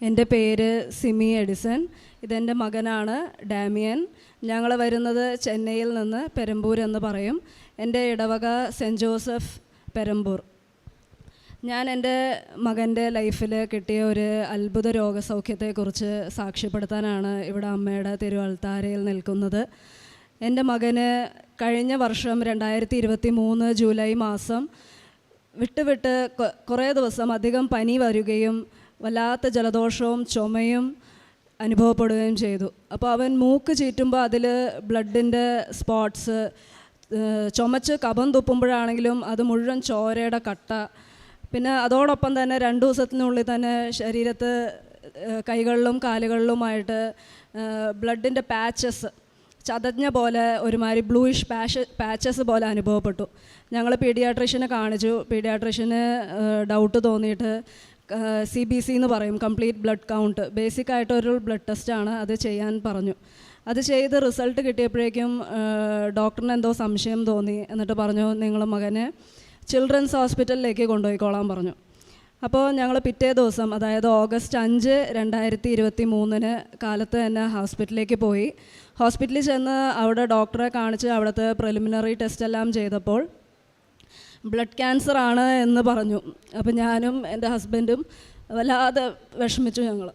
എൻ്റെ പേര് സിമി എഡിസൺ. ഇതെൻ്റെ മകനാണ് ഡാമിയൻ. ഞങ്ങൾ വരുന്നത് ചെന്നൈയിൽ നിന്ന്, പെരമ്പൂർ എന്ന് പറയും. എൻ്റെ ഇടവക സെൻറ്റ് ജോസഫ് പെരമ്പൂർ. ഞാൻ എൻ്റെ മകൻ്റെ ലൈഫിൽ കിട്ടിയ ഒരു അത്ഭുത രോഗസൗഖ്യത്തെക്കുറിച്ച് സാക്ഷ്യപ്പെടുത്താനാണ് ഇവിടെ അമ്മയുടെ തിരുവൾത്താരയിൽ നിൽക്കുന്നത്. എൻ്റെ മകന് കഴിഞ്ഞ വർഷം 2023 ജൂലൈ മാസം വിട്ട് കുറേ ദിവസം അധികം പനി വരികയും വല്ലാത്ത ജലദോഷവും ചുമയും അനുഭവപ്പെടുകയും ചെയ്തു. അപ്പോൾ അവൻ മൂക്ക് ചീറ്റുമ്പോൾ അതിൽ ബ്ലഡിൻ്റെ സ്പോട്ട്സ്, ചുമച്ച് കഫം തുപ്പുമ്പോഴാണെങ്കിലും അത് മുഴുവൻ ചോരയുടെ കട്ട. പിന്നെ അതോടൊപ്പം തന്നെ 2 ദിവസത്തിനുള്ളിൽ തന്നെ ശരീരത്ത് കൈകളിലും കാലുകളിലുമായിട്ട് ബ്ലഡിൻ്റെ പാച്ചസ്, ചതഞ്ഞ പോലെ ഒരുമാതിരി ബ്ലൂയിഷ് പാച്ചസ് പോലെ അനുഭവപ്പെട്ടു. ഞങ്ങൾ പീഡിയാട്രീഷ്യനെ കാണിച്ചു. പീഡിയാട്രീഷ്യന് ഡൗട്ട് തോന്നിയിട്ട് CBC എന്ന് പറയും, കംപ്ലീറ്റ് ബ്ലഡ് കൗണ്ട്, ബേസിക്കായിട്ടൊരു ബ്ലഡ് ടെസ്റ്റാണ്, അത് ചെയ്യാൻ പറഞ്ഞു. അത് ചെയ്ത് റിസൾട്ട് കിട്ടിയപ്പോഴേക്കും ഡോക്ടറിന് എന്തോ സംശയം തോന്നി. എന്നിട്ട് പറഞ്ഞു, നിങ്ങൾ മകനെ ചിൽഡ്രൻസ് ഹോസ്പിറ്റലിലേക്ക് കൊണ്ടുപോയിക്കോളാൻ പറഞ്ഞു. അപ്പോൾ ഞങ്ങൾ പിറ്റേ ദിവസം, അതായത് ഓഗസ്റ്റ് 5, 2023 കാലത്ത് തന്നെ ഹോസ്പിറ്റലിലേക്ക് പോയി. ഹോസ്പിറ്റലിൽ ചെന്ന് അവിടെ ഡോക്ടറെ കാണിച്ച് അവിടുത്തെ പ്രിലിമിനറി ടെസ്റ്റ് എല്ലാം ചെയ്തപ്പോൾ ബ്ലഡ് ക്യാൻസർ ആണ് എന്ന് പറഞ്ഞു. അപ്പോൾ ഞാനും എൻ്റെ ഹസ്ബൻഡും വല്ലാതെ വിഷമിച്ചു ഞങ്ങൾ.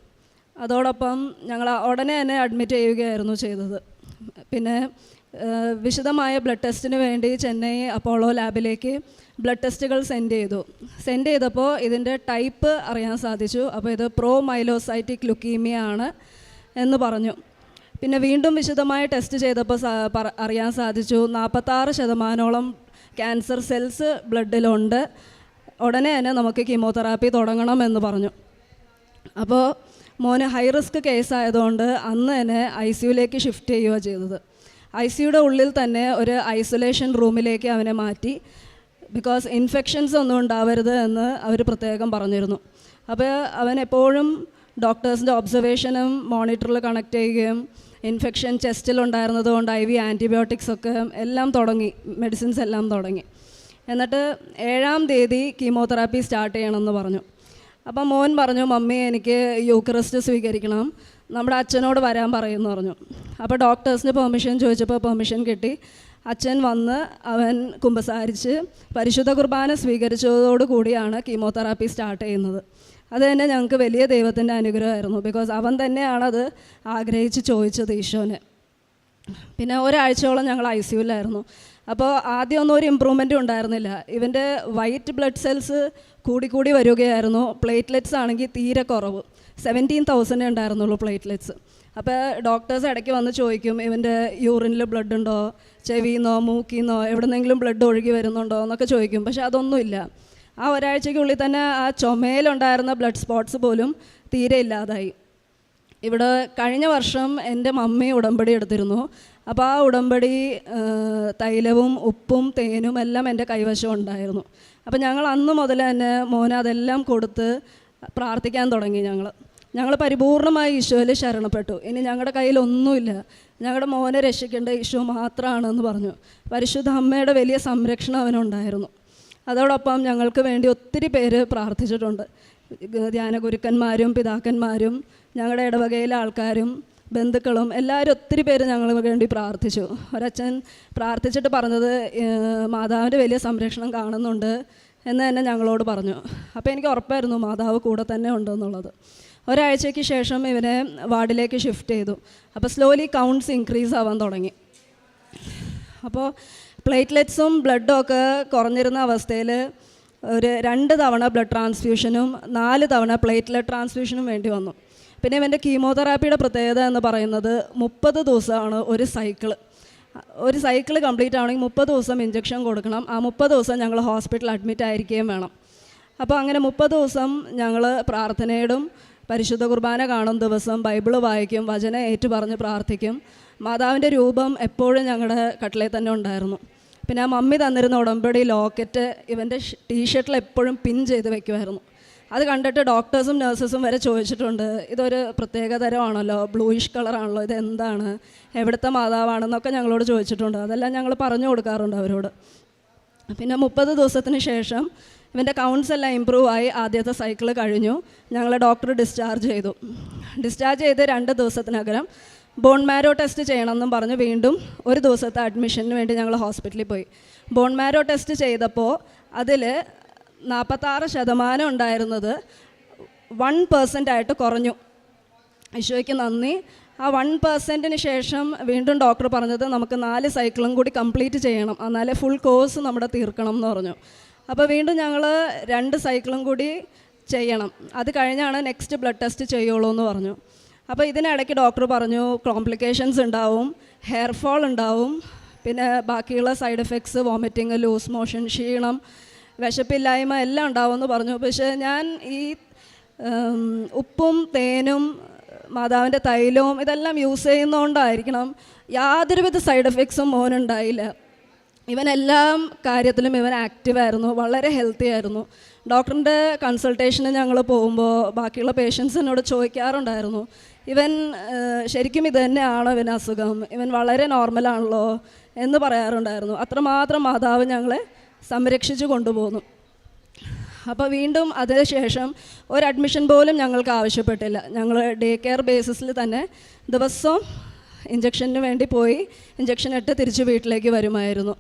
അതോടൊപ്പം ഞങ്ങൾ ഉടനെ തന്നെ അഡ്മിറ്റ് ചെയ്യുകയായിരുന്നു ചെയ്തത്. പിന്നെ വിശദമായ ബ്ലഡ് ടെസ്റ്റിന് വേണ്ടി ചെന്നൈ അപ്പോളോ ലാബിലേക്ക് ബ്ലഡ് ടെസ്റ്റുകൾ സെൻഡ് ചെയ്തപ്പോൾ ഇതിൻ്റെ ടൈപ്പ് അറിയാൻ സാധിച്ചു. അപ്പോൾ ഇത് പ്രോമൈലോസൈറ്റിക് ലുക്കീമിയ ആണ് എന്ന് പറഞ്ഞു. പിന്നെ വീണ്ടും വിശദമായ ടെസ്റ്റ് ചെയ്തപ്പോൾ അറിയാൻ സാധിച്ചു 46% ക്യാൻസർ സെൽസ് ബ്ലഡിലുണ്ട്. ഉടനെ തന്നെ നമുക്ക് കീമോതെറാപ്പി തുടങ്ങണമെന്ന് പറഞ്ഞു. അപ്പോൾ മോന് ഹൈ റിസ്ക് കേസ് ആയതുകൊണ്ട് അന്ന് തന്നെ ICUലേക്ക് ഷിഫ്റ്റ് ചെയ്യുക ചെയ്തത്. ICUയുടെ ഉള്ളിൽ തന്നെ ഒരു ഐസൊലേഷൻ റൂമിലേക്ക് അവനെ മാറ്റി. ബിക്കോസ് ഇൻഫെക്ഷൻസ് ഒന്നും ഉണ്ടാവരുത് എന്ന് അവർ പ്രത്യേകം പറഞ്ഞിരുന്നു. അപ്പോൾ അവൻ എപ്പോഴും ഡോക്ടേഴ്സിൻ്റെ ഒബ്സർവേഷനും മോണിറ്ററിൽ കണക്ട് ചെയ്യുകയും ഇൻഫെക്ഷൻ ചെസ്റ്റിലുണ്ടായിരുന്നത് കൊണ്ട് IV ആൻറ്റിബയോട്ടിക്സ് ഒക്കെ എല്ലാം തുടങ്ങി, മെഡിസിൻസ് എല്ലാം തുടങ്ങി. എന്നിട്ട് 7-ാം തീയതി കീമോതെറാപ്പി സ്റ്റാർട്ട് ചെയ്യണമെന്ന് പറഞ്ഞു. അപ്പം മോൻ പറഞ്ഞു, മമ്മി എനിക്ക് യൂക്കറിസ്റ്റ് സ്വീകരിക്കണം, നമ്മുടെ അച്ഛനോട് വരാൻ പറയുമെന്ന് പറഞ്ഞു. അപ്പോൾ ഡോക്ടേഴ്സിന് പെർമിഷൻ ചോദിച്ചപ്പോൾ പെർമിഷൻ കിട്ടി. അച്ഛൻ വന്ന് അവൻ കുമ്പസാരിച്ച് പരിശുദ്ധ കുർബാന സ്വീകരിച്ചതോടുകൂടിയാണ് കീമോതെറാപ്പി സ്റ്റാർട്ട് ചെയ്യുന്നത്. അത് തന്നെ ഞങ്ങൾക്ക് വലിയ ദൈവത്തിൻ്റെ അനുഗ്രഹമായിരുന്നു. ബിക്കോസ് അവൻ തന്നെയാണത് ആഗ്രഹിച്ച് ചോദിച്ചത് ഈശോനെ. പിന്നെ ഒരാഴ്ചയോളം ഞങ്ങൾ ICUലായിരുന്നു. അപ്പോൾ ആദ്യമൊന്നും ഒരു ഇമ്പ്രൂവ്മെൻറ്റും ഉണ്ടായിരുന്നില്ല. ഇവൻ്റെ വൈറ്റ് ബ്ലഡ് സെൽസ് കൂടി വരികയായിരുന്നു. പ്ലേറ്റ്ലെറ്റ്സ് ആണെങ്കിൽ തീരെ കുറവ്, 17,000 ഉണ്ടായിരുന്നുള്ളൂ പ്ലേറ്റ്ലെറ്റ്സ്. അപ്പോൾ ഡോക്ടേഴ്സ് ഇടയ്ക്ക് വന്ന് ചോദിക്കും, ഇവൻ്റെ യൂറിനിൽ ബ്ലഡ് ഉണ്ടോ, ചെവിന്നോ മൂക്കിന്നോ എവിടെന്നെങ്കിലും ബ്ലഡ് ഒഴുകി വരുന്നുണ്ടോ എന്നൊക്കെ ചോദിക്കും. പക്ഷെ അതൊന്നുമില്ല. ആ ഒരാഴ്ചയ്ക്കുള്ളിൽ തന്നെ ആ ചുമയിലുണ്ടായിരുന്ന ബ്ലഡ് സ്പോട്ട്സ് പോലും തീരെ ഇല്ലാതായി. ഇവിടെ കഴിഞ്ഞ വർഷം എൻ്റെ മമ്മി ഉടമ്പടി എടുത്തിരുന്നു. അപ്പോൾ ആ ഉടമ്പടി തൈലവും ഉപ്പും തേനും എല്ലാം എൻ്റെ കൈവശം ഉണ്ടായിരുന്നു. അപ്പോൾ ഞങ്ങൾ അന്ന് മുതൽ തന്നെ മോനെ അതെല്ലാം കൊടുത്ത് പ്രാർത്ഥിക്കാൻ തുടങ്ങി. ഞങ്ങൾ പരിപൂർണമായി ഈശോയിൽ ശരണപ്പെട്ടു. ഇനി ഞങ്ങളുടെ കയ്യിലൊന്നുമില്ല, ഞങ്ങളുടെ മോനെ രക്ഷിക്കേണ്ട ഈശോ മാത്രമാണെന്ന് പറഞ്ഞു. പരിശുദ്ധ അമ്മയുടെ വലിയ സംരക്ഷണം അവനുണ്ടായിരുന്നു. അതോടൊപ്പം ഞങ്ങൾക്ക് വേണ്ടി ഒത്തിരി പേര് പ്രാർത്ഥിച്ചിട്ടുണ്ട്. ധ്യാന ഗുരുക്കന്മാരും പിതാക്കന്മാരും ഞങ്ങളുടെ ഇടവകയിലെ ആൾക്കാരും ബന്ധുക്കളും എല്ലാവരും ഒത്തിരി പേര് ഞങ്ങൾക്ക് വേണ്ടി പ്രാർത്ഥിച്ചു. ഒരച്ഛൻ പ്രാർത്ഥിച്ചിട്ട് പറഞ്ഞത് മാതാവിൻ്റെ വലിയ സംരക്ഷണം കാണുന്നുണ്ട് എന്ന് തന്നെ ഞങ്ങളോട് പറഞ്ഞു. അപ്പോൾ എനിക്ക് ഉറപ്പായിരുന്നു മാതാവ് കൂടെ തന്നെ ഉണ്ടെന്നുള്ളത്. ഒരാഴ്ചയ്ക്ക് ശേഷം ഇവനെ വാർഡിലേക്ക് ഷിഫ്റ്റ് ചെയ്തു. അപ്പോൾ സ്ലോലി കൗണ്ട്സ് ഇൻക്രീസ് ആവാൻ തുടങ്ങി. അപ്പോൾ പ്ലേറ്റ്ലെറ്റ്സും ബ്ലഡും ഒക്കെ കുറഞ്ഞിരുന്ന അവസ്ഥയിൽ ഒരു 2 തവണ ബ്ലഡ് ട്രാൻസ്ഫ്യൂഷനും 4 തവണ പ്ലേറ്റ്ലെറ്റ് ട്രാൻസ്ഫ്യൂഷനും വേണ്ടി വന്നു. പിന്നെ ഇവൻ്റെ കീമോതെറാപ്പിയുടെ പ്രത്യേകത എന്ന് പറയുന്നത് 30 ദിവസമാണ് ഒരു സൈക്കിൾ കംപ്ലീറ്റ് ആവണമെങ്കിൽ 30 ദിവസം ഇഞ്ചക്ഷൻ കൊടുക്കണം. ആ 30 ദിവസം ഞങ്ങൾ ഹോസ്പിറ്റലിൽ അഡ്മിറ്റ് ആയിരിക്കുകയും വേണം. അപ്പോൾ അങ്ങനെ 30 ദിവസം ഞങ്ങൾ പ്രാർത്ഥനയോടും പരിശുദ്ധ കുർബാന കാണും ദിവസം ബൈബിള് വായിക്കും, വചനം ഏറ്റുപറഞ്ഞ് പ്രാർത്ഥിക്കും. മാതാവിൻ്റെ രൂപം എപ്പോഴും ഞങ്ങളുടെ കട്ടിലേ തന്നെ ഉണ്ടായിരുന്നു. പിന്നെ ആ മമ്മി തന്നിരുന്ന ഉടമ്പടി ലോക്കറ്റ് ഇവൻ്റെ ടീഷർട്ടിൽ എപ്പോഴും പിൻ ചെയ്ത് വെക്കുമായിരുന്നു. അത് കണ്ടിട്ട് ഡോക്ടേഴ്സും നഴ്സസും വരെ ചോദിച്ചിട്ടുണ്ട്, ഇതൊരു പ്രത്യേക തരമാണല്ലോ, ബ്ലൂയിഷ് കളറാണല്ലോ, ഇതെന്താണ്, എവിടുത്തെ മാതാവാണെന്നൊക്കെ ഞങ്ങളോട് ചോദിച്ചിട്ടുണ്ട്. അതെല്ലാം ഞങ്ങൾ പറഞ്ഞു കൊടുക്കാറുണ്ട് അവരോട്. പിന്നെ 30 ദിവസത്തിന് ശേഷം ഇവൻ്റെ കൗണ്ട്സ് എല്ലാം ഇമ്പ്രൂവ് ആയി. ആദ്യത്തെ സൈക്കിൾ കഴിഞ്ഞു. ഞങ്ങൾ ഡോക്ടർ ഡിസ്ചാർജ് ചെയ്തു. ഡിസ്ചാർജ് ചെയ്ത് 2 ദിവസത്തിനകം ബോൺ മാരോ ടെസ്റ്റ് ചെയ്യണമെന്നും പറഞ്ഞ് വീണ്ടും ഒരു ദിവസത്തെ അഡ്മിഷന് വേണ്ടി ഞങ്ങൾ ഹോസ്പിറ്റലിൽ പോയി. ബോൺ മാരോ ടെസ്റ്റ് ചെയ്തപ്പോൾ അതിൽ 46% ഉണ്ടായിരുന്നത് 1% ആയിട്ട് കുറഞ്ഞു. ഈശോയ്ക്ക് നന്ദി. ആ 1%ന് ശേഷം വീണ്ടും ഡോക്ടർ പറഞ്ഞത് നമുക്ക് 4 സൈക്കിളും കൂടി കംപ്ലീറ്റ് ചെയ്യണം, എന്നാലേ ഫുൾ കോഴ്സ് നമ്മുടെ തീർക്കണം എന്ന് പറഞ്ഞു. അപ്പോൾ വീണ്ടും ഞങ്ങൾ 2 സൈക്കിളും കൂടി ചെയ്യണം. അത് കഴിഞ്ഞാണ് നെക്സ്റ്റ് ബ്ലഡ് ടെസ്റ്റ് ചെയ്യുള്ളൂ എന്ന് പറഞ്ഞു. അപ്പോൾ ഇതിനിടയ്ക്ക് ഡോക്ടർ പറഞ്ഞു കോംപ്ലിക്കേഷൻസ് ഉണ്ടാവും, ഹെയർ ഫോൾ ഉണ്ടാവും, പിന്നെ ബാക്കിയുള്ള side effects vomiting, loose motion, ക്ഷീണം, വിശപ്പില്ലായ്മ എല്ലാം ഉണ്ടാവുമെന്ന് പറഞ്ഞു. പക്ഷേ ഞാൻ ഈ ഉപ്പും തേനും മാതാവിൻ്റെ തൈലവും ഇതെല്ലാം യൂസ് ചെയ്യുന്നതുകൊണ്ടായിരിക്കണം യാതൊരുവിധ സൈഡ് എഫക്ട്സും മോനുണ്ടായില്ല. ഇവൻ എല്ലാം കാര്യത്തിലും ഇവൻ ആക്റ്റീവായിരുന്നു, വളരെ ഹെൽത്തി ആയിരുന്നു. ഡോക്ടറിൻ്റെ കൺസൾട്ടേഷന് ഞങ്ങൾ പോകുമ്പോൾ ബാക്കിയുള്ള പേഷ്യൻസ് എന്നോട് ചോദിക്കാറുണ്ടായിരുന്നു, ഇവൻ ശരിക്കും ഇത് തന്നെയാണോ ഇവൻ അസുഖം, ഇവൻ വളരെ നോർമലാണല്ലോ എന്ന് പറയാറുണ്ടായിരുന്നു. അത്രമാത്രം മാതാവ് ഞങ്ങളെ സംരക്ഷിച്ചു കൊണ്ടുപോകുന്നു. അപ്പോൾ വീണ്ടും അതിനുശേഷം ഒരു അഡ്മിഷൻ പോലും ഞങ്ങൾക്ക് ആവശ്യപ്പെട്ടില്ല. ഞങ്ങൾ ഡേ കെയർ ബേസിസിൽ തന്നെ ദിവസവും ഇഞ്ചക്ഷന് വേണ്ടി പോയി ഇഞ്ചക്ഷൻ ഇട്ട് തിരിച്ച് വീട്ടിലേക്ക് വരുമായിരുന്നു.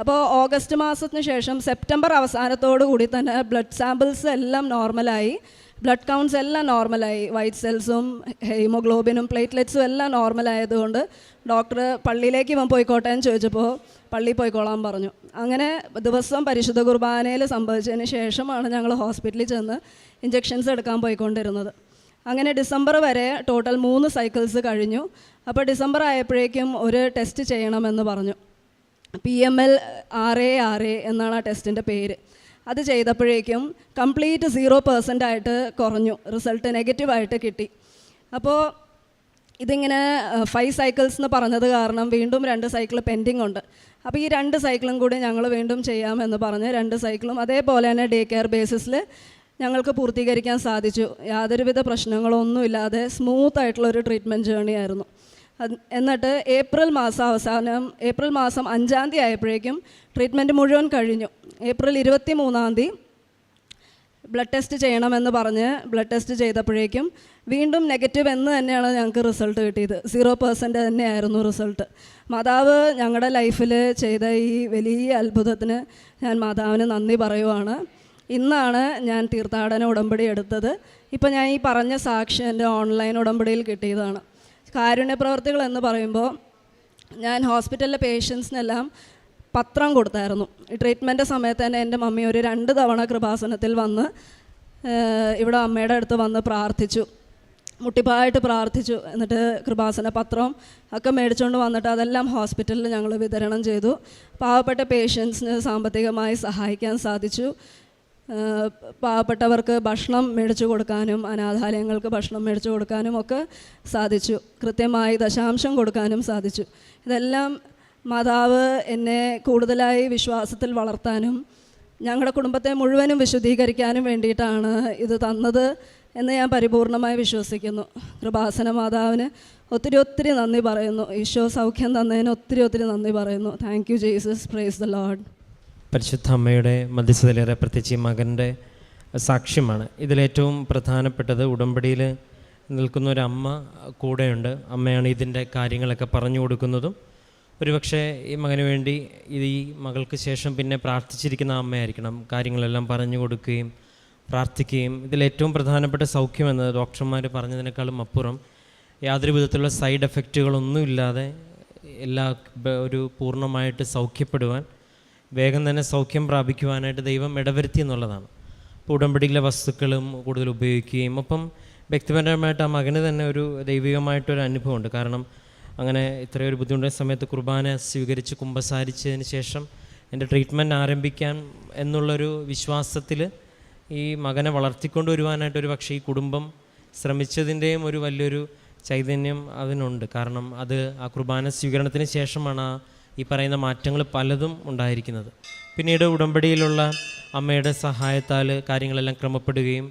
അപ്പോൾ ഓഗസ്റ്റ് മാസത്തിന് ശേഷം സെപ്റ്റംബർ അവസാനത്തോടു കൂടി തന്നെ ബ്ലഡ് സാമ്പിൾസ് എല്ലാം നോർമലായി, ബ്ലഡ് കൗണ്ട്സ് എല്ലാം നോർമലായി, വൈറ്റ് സെൽസും ഹീമോഗ്ലോബിനും പ്ലേറ്റ്ലെറ്റ്സും എല്ലാം നോർമലായതുകൊണ്ട് ഡോക്ടർ പള്ളിയിലേക്ക് ഇവൻ പോയിക്കോട്ടെ എന്ന് ചോദിച്ചപ്പോൾ പള്ളിയിൽ പോയിക്കോളാൻ പറഞ്ഞു. അങ്ങനെ ദിവസവും പരിശുദ്ധ കുർബാനയിൽ സംഭവിച്ചതിന് ശേഷമാണ് ഞങ്ങൾ ഹോസ്പിറ്റലിൽ ചെന്ന് ഇഞ്ചക്ഷൻസ് എടുക്കാൻ പോയിക്കൊണ്ടിരുന്നത്. അങ്ങനെ ഡിസംബർ വരെ ടോട്ടൽ 3 സൈക്കിൾസ് കഴിഞ്ഞു. അപ്പോൾ ഡിസംബർ ആയപ്പോഴേക്കും ഒരു ടെസ്റ്റ് ചെയ്യണമെന്ന് പറഞ്ഞു. PML RA എന്നാണ് ആ ടെസ്റ്റിൻ്റെ പേര്. അത് ചെയ്തപ്പോഴേക്കും കംപ്ലീറ്റ് 0% ആയിട്ട് കുറഞ്ഞു, റിസൾട്ട് നെഗറ്റീവായിട്ട് കിട്ടി. അപ്പോൾ ഇതിങ്ങനെ 5 സൈക്കിൾസ് എന്ന് പറഞ്ഞത് കാരണം വീണ്ടും 2 സൈക്കിൾ പെൻഡിങ് ഉണ്ട്. അപ്പോൾ ഈ 2 സൈക്കിളും കൂടി ഞങ്ങൾ വീണ്ടും ചെയ്യാമെന്ന് പറഞ്ഞ് 2 സൈക്കിളും അതേപോലെ തന്നെ ഡേ കെയർ ബേസിസിൽ ഞങ്ങൾക്ക് പൂർത്തീകരിക്കാൻ സാധിച്ചു. യാതൊരുവിധ പ്രശ്നങ്ങളൊന്നുമില്ലാതെ സ്മൂത്തായിട്ടുള്ളൊരു ട്രീറ്റ്മെൻറ്റ് ജേർണി ആയിരുന്നു. എന്നിട്ട് ഏപ്രിൽ മാസം 5-ാം തീയതി ആയപ്പോഴേക്കും ട്രീറ്റ്മെൻറ്റ് മുഴുവൻ കഴിഞ്ഞു. ഏപ്രിൽ 23-ാം തീയതി ബ്ലഡ് ടെസ്റ്റ് ചെയ്യണമെന്ന് പറഞ്ഞ് ബ്ലഡ് ടെസ്റ്റ് ചെയ്തപ്പോഴേക്കും വീണ്ടും നെഗറ്റീവ് എന്ന് തന്നെയാണ് ഞങ്ങൾക്ക് റിസൾട്ട് കിട്ടിയത്. 0% തന്നെയായിരുന്നു റിസൾട്ട്. മാതാവ് ഞങ്ങളുടെ ലൈഫിൽ ചെയ്ത ഈ വലിയ അത്ഭുതത്തിന് ഞാൻ മാതാവിന് നന്ദി പറയുവാണ്. ഇന്നാണ് ഞാൻ തീർത്ഥാടന ഉടമ്പടി എടുത്തത്. ഇപ്പോൾ ഞാൻ ഈ പറഞ്ഞ സാക്ഷ്യം എൻ്റെ ഓൺലൈൻ ഉടമ്പടിയിൽ കിട്ടിയതാണ്. കാരുണ്യ പ്രവർത്തികൾ എന്ന് പറയുമ്പോൾ ഞാൻ ഹോസ്പിറ്റലിലെ പേഷ്യൻസിനെല്ലാം പത്രം കൊടുത്തായിരുന്നു. ഈ ട്രീറ്റ്മെൻറ്റ് സമയത്ത് തന്നെ എൻ്റെ മമ്മി ഒരു 2 തവണ കൃപാസനത്തിൽ വന്ന് ഇവിടെ അമ്മയുടെ അടുത്ത് വന്ന് പ്രാർത്ഥിച്ചു, മുട്ടിപ്പായിട്ട് പ്രാർത്ഥിച്ചു. എന്നിട്ട് കൃപാസന പത്രം ഒക്കെ മേടിച്ചുകൊണ്ട് വന്നിട്ട് അതെല്ലാം ഹോസ്പിറ്റലിൽ ഞങ്ങൾ വിതരണം ചെയ്തു. പാവപ്പെട്ട പേഷ്യൻസിന് സാമ്പത്തികമായി സഹായിക്കാൻ സാധിച്ചു. പാവപ്പെട്ടവർക്ക് ഭക്ഷണം മേടിച്ചു കൊടുക്കാനും അനാഥാലയങ്ങൾക്ക് ഭക്ഷണം മേടിച്ചു കൊടുക്കാനും ഒക്കെ സാധിച്ചു. കൃത്യമായി ദശാംശം കൊടുക്കാനും സാധിച്ചു. ഇതെല്ലാം മാതാവ് എന്നെ കൂടുതലായി വിശ്വാസത്തിൽ വളർത്താനും ഞങ്ങളുടെ കുടുംബത്തെ മുഴുവനും വിശുദ്ധീകരിക്കാനും വേണ്ടിയിട്ടാണ് ഇത് തന്നത് എന്ന് ഞാൻ പരിപൂർണമായി വിശ്വസിക്കുന്നു. കൃപാസന മാതാവിന് ഒത്തിരി നന്ദി പറയുന്നു. ഈശോ സൗഖ്യം തന്നതിന് ഒത്തിരി നന്ദി പറയുന്നു. Thank you Jesus, praise the Lord. പരിശുദ്ധ അമ്മയുടെ മധ്യസ്ഥതയിലേറെ പ്രത്യേകിച്ച് മകൻ്റെ സാക്ഷ്യമാണ് ഇതിലേറ്റവും പ്രധാനപ്പെട്ടത്. ഉടമ്പടിയിൽ നിൽക്കുന്ന ഒരമ്മ കൂടെയുണ്ട്. അമ്മയാണ് ഇതിൻ്റെ കാര്യങ്ങളൊക്കെ പറഞ്ഞു കൊടുക്കുന്നതും. ഒരുപക്ഷെ ഈ മകന് വേണ്ടി ഈ മകൾക്ക് ശേഷം പിന്നെ പ്രാർത്ഥിച്ചിരിക്കുന്ന അമ്മയായിരിക്കണം കാര്യങ്ങളെല്ലാം പറഞ്ഞു കൊടുക്കുകയും പ്രാർത്ഥിക്കുകയും. ഇതിലേറ്റവും പ്രധാനപ്പെട്ട സൗഖ്യമെന്നത് ഡോക്ടർമാർ പറഞ്ഞതിനേക്കാളും അപ്പുറം യാതൊരു വിധത്തിലുള്ള സൈഡ് എഫക്റ്റുകളൊന്നുമില്ലാതെ ഒരു പൂർണ്ണമായിട്ട് സൗഖ്യപ്പെടുവാൻ, വേഗം തന്നെ സൗഖ്യം പ്രാപിക്കുവാനായിട്ട് ദൈവം ഇടവരുത്തി എന്നുള്ളതാണ്. അപ്പോൾ ഉടമ്പടിയിലെ വസ്തുക്കളും കൂടുതൽ ഉപയോഗിക്കുകയും ഒപ്പം വ്യക്തിപരമായിട്ട് ആ മകന് തന്നെ ഒരു ദൈവികമായിട്ടൊരു അനുഭവമുണ്ട്. കാരണം അങ്ങനെ ഇത്രയൊരു ബുദ്ധിമുട്ടുള്ള സമയത്ത് കുർബാന സ്വീകരിച്ച് കുമ്പസാരിച്ചതിന് ശേഷം എൻ്റെ ട്രീറ്റ്മെൻറ്റ് ആരംഭിക്കാൻ എന്നുള്ളൊരു വിശ്വാസത്തിൽ ഈ മകനെ വളർത്തിക്കൊണ്ട് വരുവാനായിട്ടൊരു പക്ഷേ ഈ കുടുംബം ശ്രമിച്ചതിൻ്റെയും ഒരു വലിയൊരു ചൈതന്യം അതിനുണ്ട്. കാരണം അത് ആ കുർബാന സ്വീകരണത്തിന് ശേഷമാണ് ഈ പറയുന്ന മാറ്റങ്ങൾ പലതും ഉണ്ടായിരിക്കുന്നത്. പിന്നീട് ഉടമ്പടിയിലുള്ള അമ്മയുടെ സഹായത്താൽ കാര്യങ്ങളെല്ലാം ക്രമപ്പെടുകയും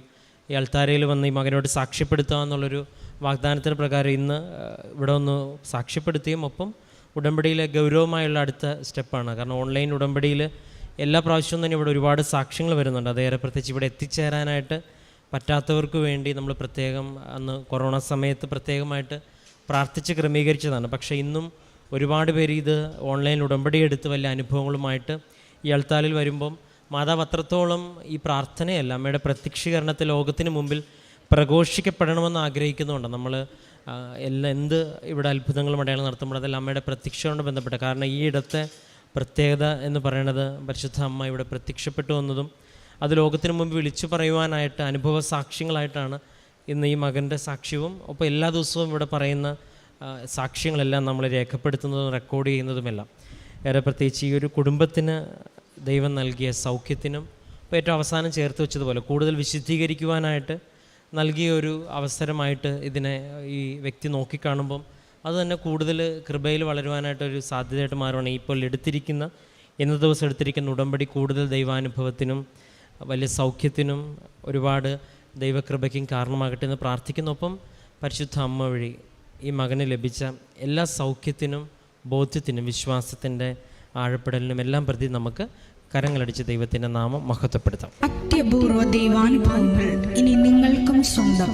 ഈ അൾത്താരയിൽ വന്ന് ഈ മകനോട് സാക്ഷ്യപ്പെടുത്തുക എന്നുള്ളൊരു വാഗ്ദാനത്തിന് പ്രകാരം ഇന്ന് ഇവിടെ ഒന്ന് സാക്ഷ്യപ്പെടുത്തുകയും ഒപ്പം ഉടമ്പടിയിലെ ഗൗരവമായുള്ള അടുത്ത സ്റ്റെപ്പാണ്. കാരണം ഓൺലൈൻ ഉടമ്പടിയിൽ എല്ലാ പ്രാവശ്യവും തന്നെ ഇവിടെ ഒരുപാട് സാക്ഷ്യങ്ങൾ വരുന്നുണ്ട്. അതേറെ പ്രത്യേകിച്ച് ഇവിടെ എത്തിച്ചേരാനായിട്ട് പറ്റാത്തവർക്ക് വേണ്ടി നമ്മൾ പ്രത്യേകം അന്ന് കൊറോണ സമയത്ത് പ്രത്യേകമായിട്ട് പ്രാർത്ഥിച്ച് ക്രമീകരിച്ചതാണ്. പക്ഷേ ഇന്നും ഒരുപാട് പേര് ഇത് ഓൺലൈൻ ഉടമ്പടി എടുത്ത് വലിയ അനുഭവങ്ങളുമായിട്ട് ഈ അൾത്താലിൽ വരുമ്പം മാതാവ് അത്രത്തോളം ഈ പ്രാർത്ഥനയല്ല, അമ്മയുടെ പ്രത്യക്ഷീകരണത്തെ ലോകത്തിന് മുമ്പിൽ പ്രഘോഷിക്കപ്പെടണമെന്ന് ആഗ്രഹിക്കുന്നുണ്ട്. നമ്മൾ എന്ത് ഇവിടെ അത്ഭുതങ്ങളും അടയാളം നടത്തുമ്പോൾ അതെല്ലാം അമ്മയുടെ പ്രത്യക്ഷയോട് ബന്ധപ്പെട്ട. കാരണം ഈ ഇടത്തെ പ്രത്യേകത എന്ന് പറയുന്നത് പരിശുദ്ധ അമ്മ ഇവിടെ പ്രത്യക്ഷപ്പെട്ടു വന്നതും അത് ലോകത്തിന് മുമ്പ് വിളിച്ചു പറയുവാനായിട്ട് അനുഭവ സാക്ഷ്യങ്ങളായിട്ടാണ് ഇന്ന് ഈ മകൻ്റെ സാക്ഷ്യവും ഒപ്പം എല്ലാ ദിവസവും ഇവിടെ പറയുന്ന സാക്ഷ്യങ്ങളെല്ലാം നമ്മൾ രേഖപ്പെടുത്തുന്നതും റെക്കോർഡ് ചെയ്യുന്നതുമെല്ലാം. ഏറെ പ്രത്യേകിച്ച് ഈ ഒരു കുടുംബത്തിന് ദൈവം നൽകിയ സൗഖ്യത്തിനും ഇപ്പോൾ ഏറ്റവും അവസാനം ചേർത്ത് വെച്ചതുപോലെ കൂടുതൽ വിശുദ്ധീകരിക്കുവാനായിട്ട് നൽകിയ ഒരു അവസരമായിട്ട് ഇതിനെ ഈ വ്യക്തി നോക്കിക്കാണുമ്പം അത് തന്നെ കൂടുതൽ കൃപയിൽ വളരുവാനായിട്ടൊരു സാധ്യതയായിട്ട് മാറുകയാണ്. ഇപ്പോൾ ഇന്നത്തെ ദിവസം എടുത്തിരിക്കുന്ന ഉടമ്പടി കൂടുതൽ ദൈവാനുഭവത്തിനും വലിയ സൗഖ്യത്തിനും ഒരുപാട് ദൈവകൃപയ്ക്കും കാരണമാകട്ടെ എന്ന് പ്രാർത്ഥിക്കുന്നൊപ്പം പരിശുദ്ധ അമ്മ വഴി ഈ മകന് ലഭിച്ച എല്ലാ സൗഖ്യത്തിനും ബോധ്യത്തിനും വിശ്വാസത്തിൻ്റെ ആഴപ്പെടലിനും എല്ലാം പ്രതി നമുക്ക് കരങ്ങളടിച്ച് ദൈവത്തിൻ്റെ നാമം മഹത്വപ്പെടുത്താം. അത്യപൂർവ ദൈവാനുഭവങ്ങൾ ഇനി നിങ്ങൾക്കും സ്വന്തം.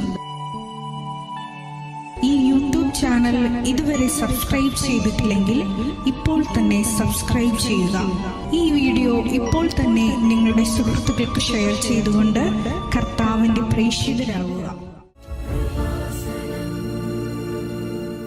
ഈ യൂട്യൂബ് ചാനൽ ഇതുവരെ സബ്സ്ക്രൈബ് ചെയ്തിട്ടില്ലെങ്കിൽ ഇപ്പോൾ തന്നെ സബ്സ്ക്രൈബ് ചെയ്യുക. ഈ വീഡിയോ ഇപ്പോൾ തന്നെ നിങ്ങളുടെ സുഹൃത്തുക്കൾക്ക് ഷെയർ ചെയ്തുകൊണ്ട് കർത്താവിൻ്റെ പ്രേക്ഷിതരാകുക.